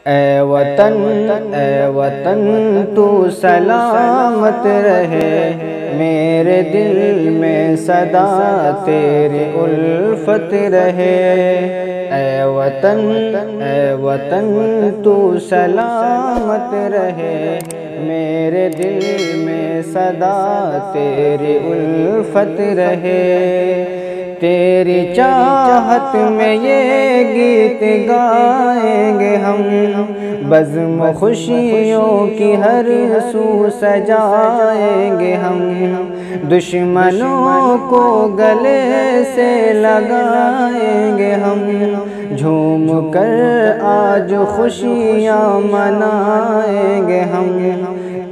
اے وطن تو سلامت رہے، میرے دل میں صدا تیری الفت رہے۔ اے وطن تو سلامت رہے، میرے دل میں صدا تیری الفت رہے۔ تیری چاہت میں یہ گیت گائیں گے ہم، بزم خوشیوں کی ہر سو سجائیں گے ہم، دشمنوں کو گلے سے لگائیں گے ہم، جھوم کر آج خوشیاں منائیں گے ہم۔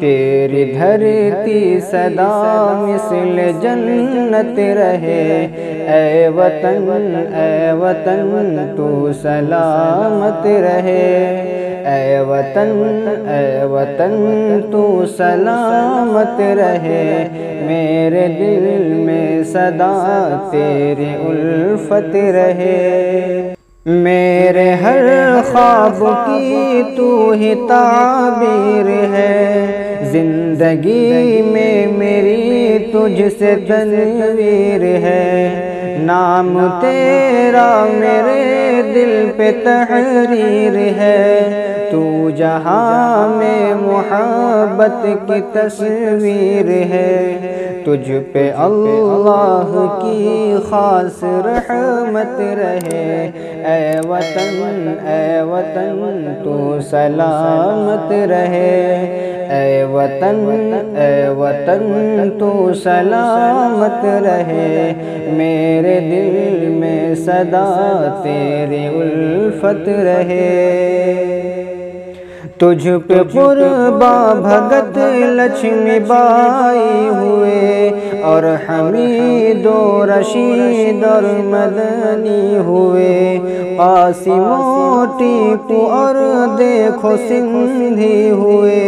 تیری دھرتی صدا مثل جنت رہے، اے وطن تو سلامت رہے۔ اے وطن تو سلامت رہے، میرے دل میں صدا تیری الفت رہے۔ میرے ہر خواب کی تو ہی تعبیر ہے، زندگی میں میری تجھ سے تنویر ہے، نام تیرا میرے دل پہ تحریر ہے، تو جہاں میں محبت کی تصویر ہے، تجھ پہ اللہ کی خاص رحمت رہے۔ اے وطن تو سلامت رہے، اے وطن تو سلامت رہے، میرے دل میں صدا تیری الفت رہے۔ تجھ پہ قربا بھگت لکشمی بائی ہوئے، اور حمید و رشید اور مدنی ہوئے، قاسم و ٹیپو اور دیکھو سندھی ہوئے،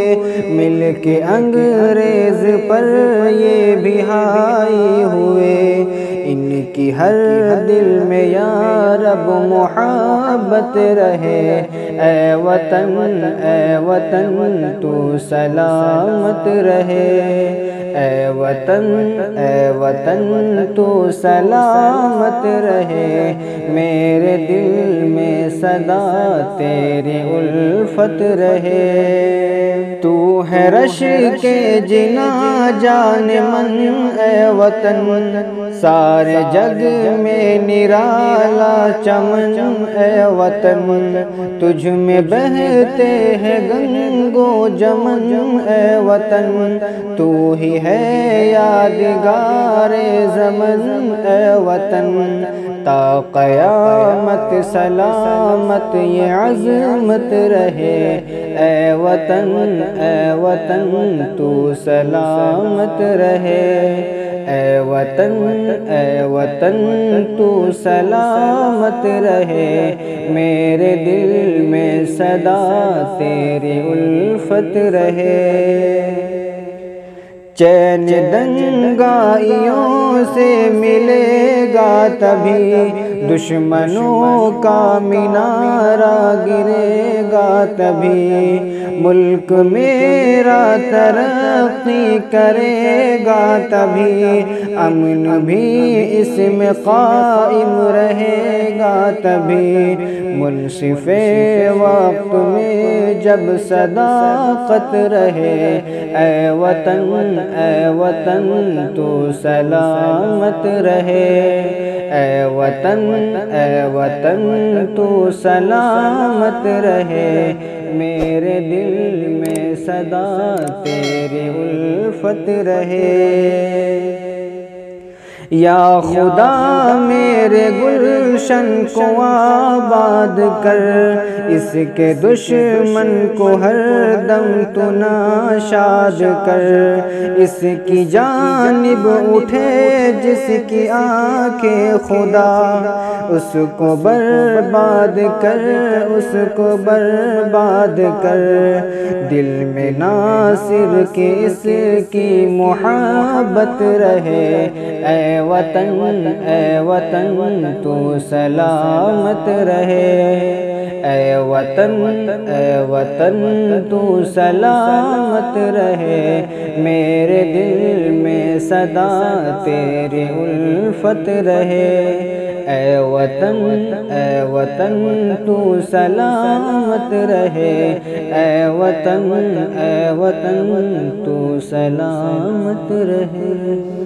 مل کے انگریز پر یہ بھی ہائی ہوئے، ان کی ہر دل میں یا رب محبت رہے۔ اے وطن تو سلامت رہے، اے وطن تو سلامت رہے، میرے دل میں صدا تیری الفت رہے۔ تو ہے رش کے جنا جان من، اے وطن سارے جگ میں نرالا چمن، اے وطن تجھ میں بہتے ہیں گنگو جمن، اے وطن تو ہی ہے یادگار زمن، اے وطن تا قیامت سلامت یہ عظمت رہے۔ اے وطن تو سلامت رہے، اے وطن تو سلامت رہے، میرے دل میں صدا تیری الفت رہے۔ چین دنگائیوں سے ملے گا تبھی، دشمنوں کا مینارہ گرے گا تبھی، ملک میرا ترقی کرے گا تبھی، امن بھی اس میں قائم رہے گا تبھی، منصف وقت میں جب صداقت رہے۔ اے وطن تو سلامت رہے، اے وطن تو سلامت رہے، میرے دل میں صدا تیری الفت رہے۔ یا خدا میرے گلشن کو آباد کر، اس کے دشمن کو ہر دم تو ناشاد کر، اس کی جانب اٹھے جس کی آنکھیں خدا، اس کو برباد کر، اس کو برباد کر، دل میں ناصر کی اس کی محبت رہے۔ اے وطن تو سلامت رہے، اے وطن تو سلامت رہے، میرے دل میں صدا تیری الفت رہے۔ اے وطن تو سلامت رہے، اے وطن تو سلامت رہے۔